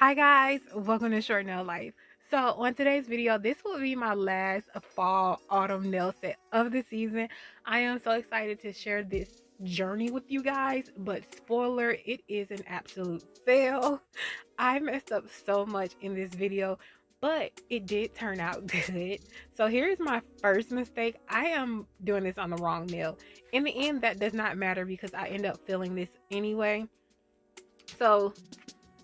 Hi guys, welcome to Short Nail Life. So on today's video, this will be my last fall autumn nail set of the season. I am so excited to share this journey with you guys, but spoiler, it is an absolute fail. I messed up so much in this video, but it did turn out good. So here's my first mistake. I am doing this on the wrong nail. In the end, that does not matter because I end up filling this anyway. So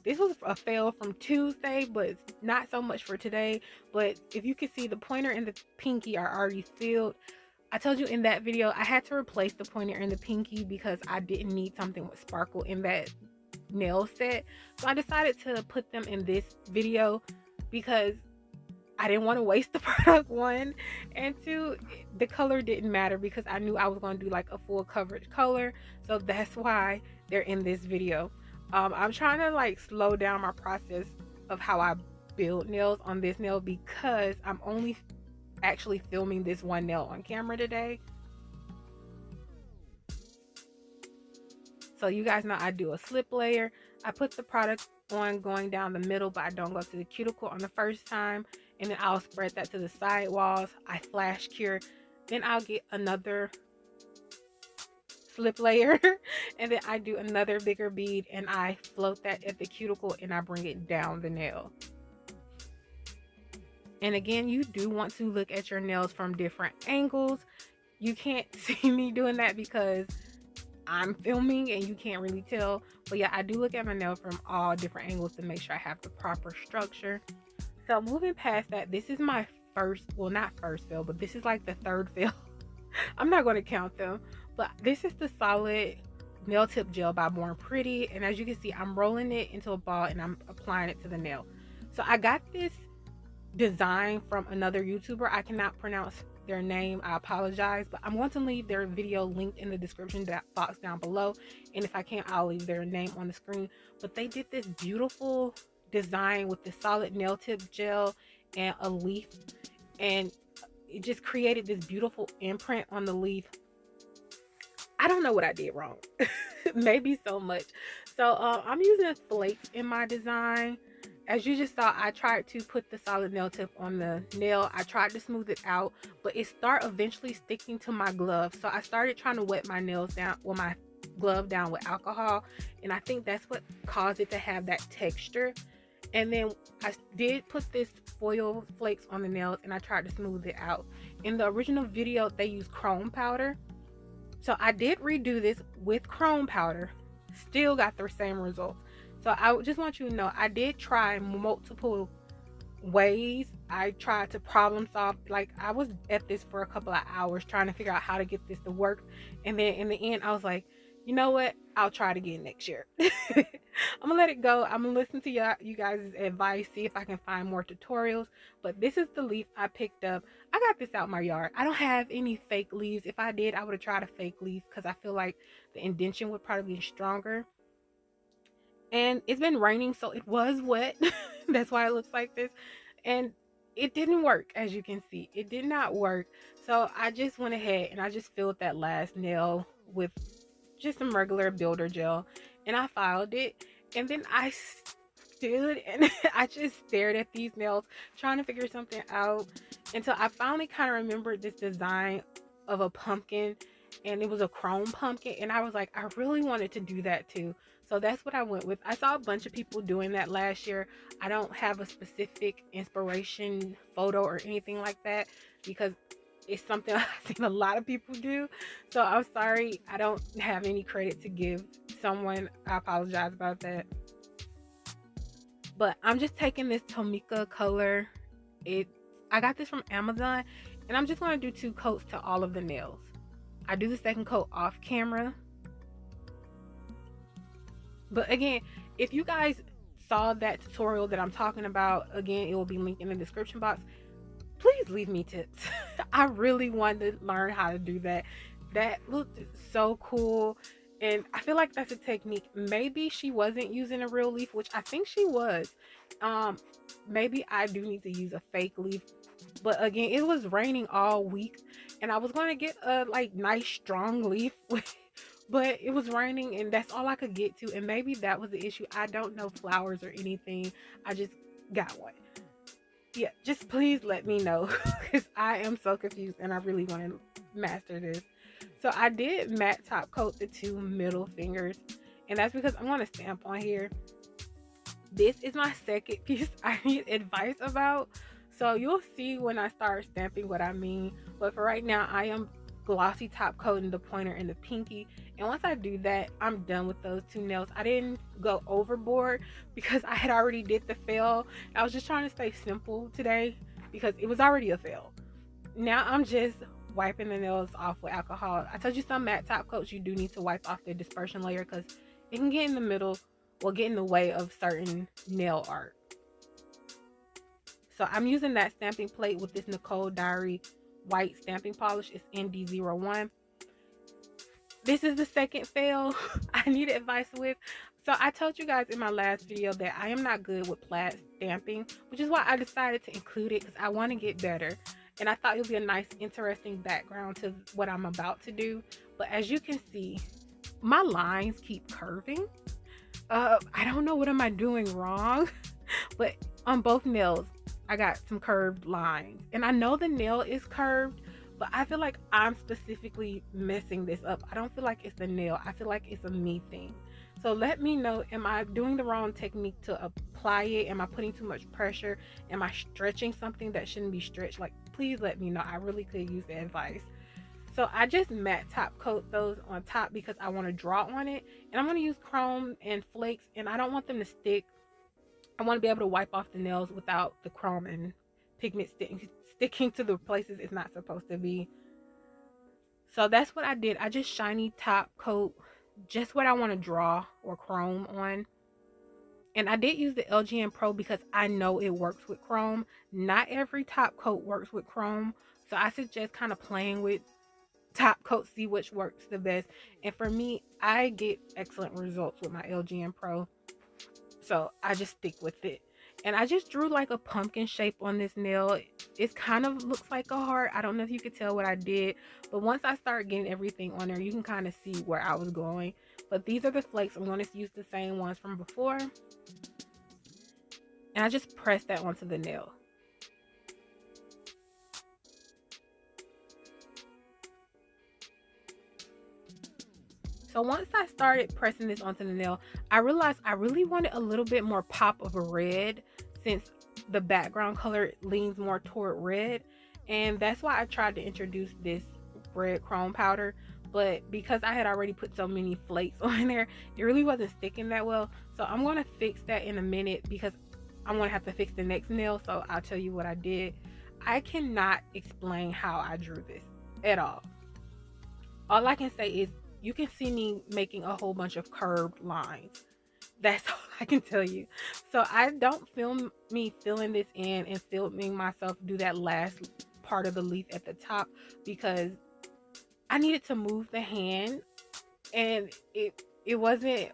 this was a fail from Tuesday, but not so much for today. But if you can see, the pointer and the pinky are already filled. I told you in that video I had to replace the pointer and the pinky because I didn't need something with sparkle in that nail set. So I decided to put them in this video because I didn't want to waste the product, one, and two, the color didn't matter because I knew I was going to do like a full coverage color. So that's why they're in this video. I'm trying to like slow down my process of how I build nails on this nail because I'm only actually filming this one nail on camera today. So you guys know I do a slip layer. I put the product on going down the middle, but I don't go to the cuticle on the first time. And then I'll spread that to the side walls. I flash cure. Then I'll get another slip layer and then I do another bigger bead and I float that at the cuticle and I bring it down the nail. And again, you do want to look at your nails from different angles. You can't see me doing that because I'm filming and you can't really tell, but yeah, I do look at my nail from all different angles to make sure I have the proper structure. So moving past that, this is my first, well, not first fail, but this is like the third fail. I'm not going to count them, but this is the solid nail tip gel by Born Pretty, and as you can see, I'm rolling it into a ball and I'm applying it to the nail. So I got this design from another YouTuber. I cannot pronounce their name, I apologize, but I'm going to leave their video linked in the description box down below, and if I can, I'll leave their name on the screen. But they did this beautiful design with the solid nail tip gel and a leaf, and it just created this beautiful imprint on the leaf. I don't know what I did wrong. Maybe so much. So I'm using flakes in my design. As you just saw, I tried to put the solid nail tip on the nail. I tried to smooth it out, but it started eventually sticking to my glove. So I started trying to wet my nails down, well, my glove down with alcohol, and I think that's what caused it to have that texture. And then I did put this foil flakes on the nails and I tried to smooth it out. In the original video, they used chrome powder. So I did redo this with chrome powder. Still got the same results. So I just want you to know, I did try multiple ways. I tried to problem solve. Like, I was at this for a couple of hours trying to figure out how to get this to work. And then in the end, I was like, you know what? I'll try it again next year. I'm gonna let it go. I'm gonna listen to you guys' advice, see if I can find more tutorials. But this is the leaf I picked up. I got this out my yard. I don't have any fake leaves. If I did, I would have tried a fake leaf because I feel like the indentation would probably be stronger. And it's been raining, so it was wet. That's why it looks like this. And it didn't work, as you can see. It did not work. So I just went ahead and I just filled that last nail with just some regular builder gel and I filed it, and then I stood and I just stared at these nails trying to figure something out until I finally kind of remembered this design of a pumpkin, and it was a chrome pumpkin, and I was like, I really wanted to do that too. So that's what I went with. I saw a bunch of people doing that last year. I don't have a specific inspiration photo or anything like that because it's something I've seen a lot of people do. So I'm sorry, I don't have any credit to give someone. I apologize about that. But I'm just taking this Tomika color. I got this from Amazon, and I'm just going to do 2 coats to all of the nails. I do the second coat off camera. But again, if you guys saw that tutorial that I'm talking about, again, it will be linked in the description box. Please leave me tips. I really wanted to learn how to do that. That looked so cool. And I feel like that's a technique. Maybe she wasn't using a real leaf, which I think she was. Maybe I do need to use a fake leaf. But again, it was raining all week, and I was going to get a like nice strong leaf with but it was raining and that's all I could get to. And maybe that was the issue. I don't know flowers or anything. I just got one. Yeah, just please let me know because I am so confused and I really want to master this. So I did matte top coat the two middle fingers, and that's because I'm going to stamp on here. This is my second piece I need advice about. So you'll see when I start stamping what I mean. But for right now, I am glossy top coating the pointer and the pinky. And once I do that, I'm done with those two nails. I didn't go overboard because I had already did the fail. I was just trying to stay simple today because it was already a fail. Now I'm just wiping the nails off with alcohol. I told you some matte top coats you do need to wipe off the dispersion layer because it can get in the middle, will get in the way of certain nail art. So I'm using that stamping plate with this Nicole Diary white stamping polish. It's ND01. This is the second fail I need advice with. So I told you guys in my last video that I am not good with plaid stamping, which is why I decided to include it because I want to get better. And I thought it would be a nice, interesting background to what I'm about to do. But as you can see, my lines keep curving. I don't know what am I doing wrong, but on both nails, I got some curved lines. And I know the nail is curved, but I feel like I'm specifically messing this up. I don't feel like it's the nail. I feel like it's a me thing. So let me know, am I doing the wrong technique to apply it? Am I putting too much pressure? Am I stretching something that shouldn't be stretched? Like, please let me know. I really could use the advice. So I just matte top coat those on top because I want to draw on it. And I'm going to use chrome and flakes, and I don't want them to stick. I want to be able to wipe off the nails without the chrome and pigment sticking to the places it's not supposed to be. So that's what I did. I just shiny top coat just what I want to draw or chrome on. And I did use the LGN Pro because I know it works with chrome. Not every top coat works with chrome. So I suggest kind of playing with top coat, see which works the best. And for me, I get excellent results with my LGN Pro. So I just stick with it. And I just drew like a pumpkin shape on this nail. It kind of looks like a heart. I don't know if you could tell what I did, but once I start getting everything on there, you can kind of see where I was going. But these are the flakes. I'm going to use the same ones from before. And I just press that onto the nail. So once I started pressing this onto the nail, I realized I really wanted a little bit more pop of a red since the background color leans more toward red. And that's why I tried to introduce this red chrome powder. But because I had already put so many flakes on there, it really wasn't sticking that well. So I'm going to fix that in a minute because I'm going to have to fix the next nail. So I'll tell you what I did. I cannot explain how I drew this at all. All I can say is you can see me making a whole bunch of curved lines. That's all I can tell you. So I don't film me filling this in and filming myself do that last part of the leaf at the top because I needed to move the hand and it wasn't,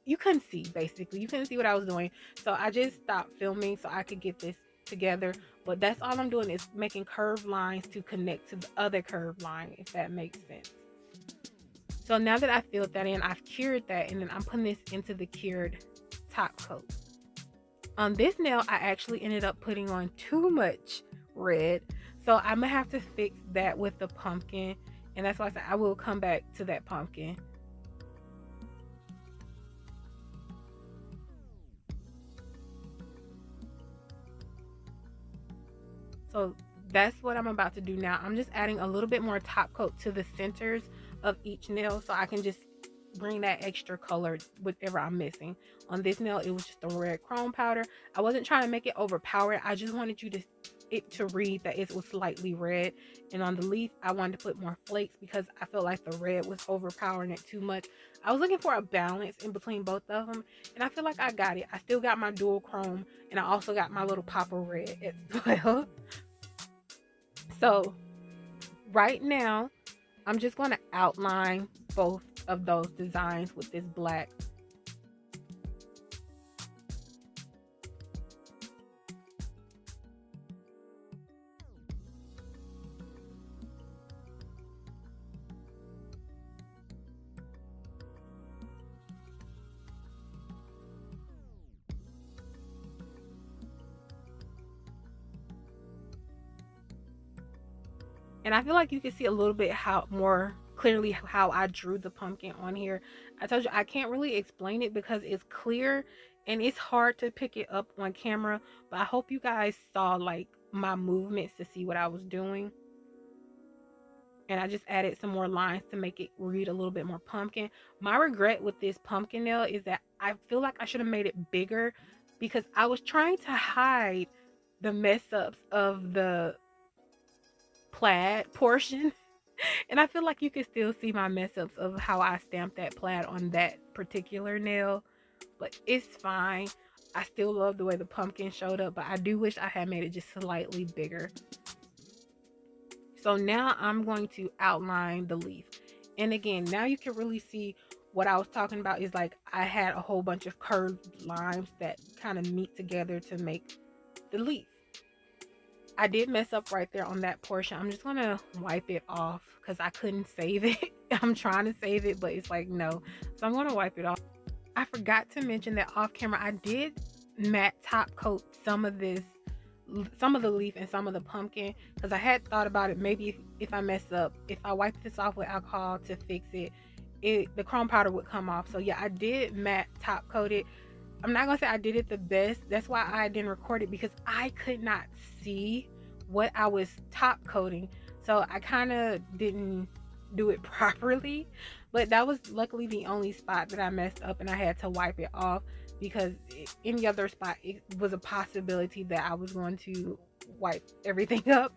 you couldn't see, basically. You couldn't see what I was doing. So I just stopped filming so I could get this together. But that's all I'm doing is making curved lines to connect to the other curved line, if that makes sense. So now that I filled that in, I've cured that, and then I'm putting this into the cured top coat. On this nail, I actually ended up putting on too much red. So I'm going to have to fix that with the pumpkin. And that's why I said I will come back to that pumpkin. So that's what I'm about to do now. I'm just adding a little bit more top coat to the centers of each nail so I can just bring that extra color whatever I'm missing. On this nail, it was just a red chrome powder. I wasn't trying to make it overpowered. I just wanted it to read that it was slightly red. And on the leaf, I wanted to put more flakes because I felt like the red was overpowering it too much. I was looking for a balance in between both of them, and I feel like I got it. I still got my dual chrome, and I also got my little pop of red as well. So right now, I'm just going to outline both of those designs with this black. And I feel like you can see a little bit how more clearly how I drew the pumpkin on here. I told you I can't really explain it because it's clear and it's hard to pick it up on camera, but I hope you guys saw like my movements to see what I was doing. And I just added some more lines to make it read a little bit more pumpkin. My regret with this pumpkin nail is that I feel like I should have made it bigger because I was trying to hide the mess ups of the plaid portion. And I feel like you can still see my mess ups of how I stamped that plaid on that particular nail, but it's fine. I still love the way the pumpkin showed up, but I do wish I had made it just slightly bigger. So now I'm going to outline the leaf. And again, now you can really see what I was talking about is like I had a whole bunch of curved lines that kind of meet together to make the leaf. I did mess up right there on that portion. I'm just going to wipe it off because I couldn't save it. I'm trying to save it, but it's like no. So I'm going to wipe it off. I forgot to mention that off camera, I did matte top coat some of the leaf and some of the pumpkin because I had thought about it. Maybe if I mess up, if I wipe this off with alcohol to fix it, the chrome powder would come off. So yeah, I did matte top coat it. I'm not gonna say I did it the best. That's why I didn't record it because I could not see what I was top coating. So I kind of didn't do it properly, but that was luckily the only spot that I messed up and I had to wipe it off because any other spot it was a possibility that I was going to wipe everything up.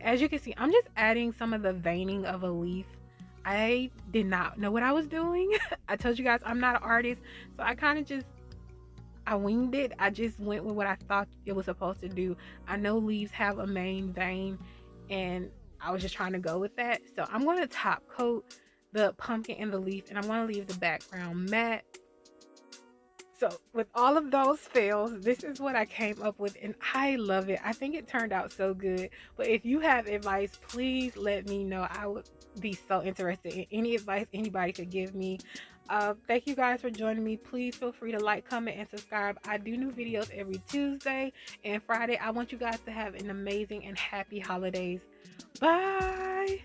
As you can see, I'm just adding some of the veining of a leaf. I did not know what I was doing. I told you guys I'm not an artist, so I kind of just I winged it. I just went with what I thought it was supposed to do. I know leaves have a main vein and I was just trying to go with that. So I'm going to top coat the pumpkin and the leaf and I'm going to leave the background matte. So with all of those fails, this is what I came up with and I love it. I think it turned out so good. But if you have advice, please let me know. I would be so interested in any advice anybody could give me. Thank you guys for joining me. Please feel free to like, comment, and subscribe. I do new videos every Tuesday and Friday. I want you guys to have an amazing and happy holidays. Bye.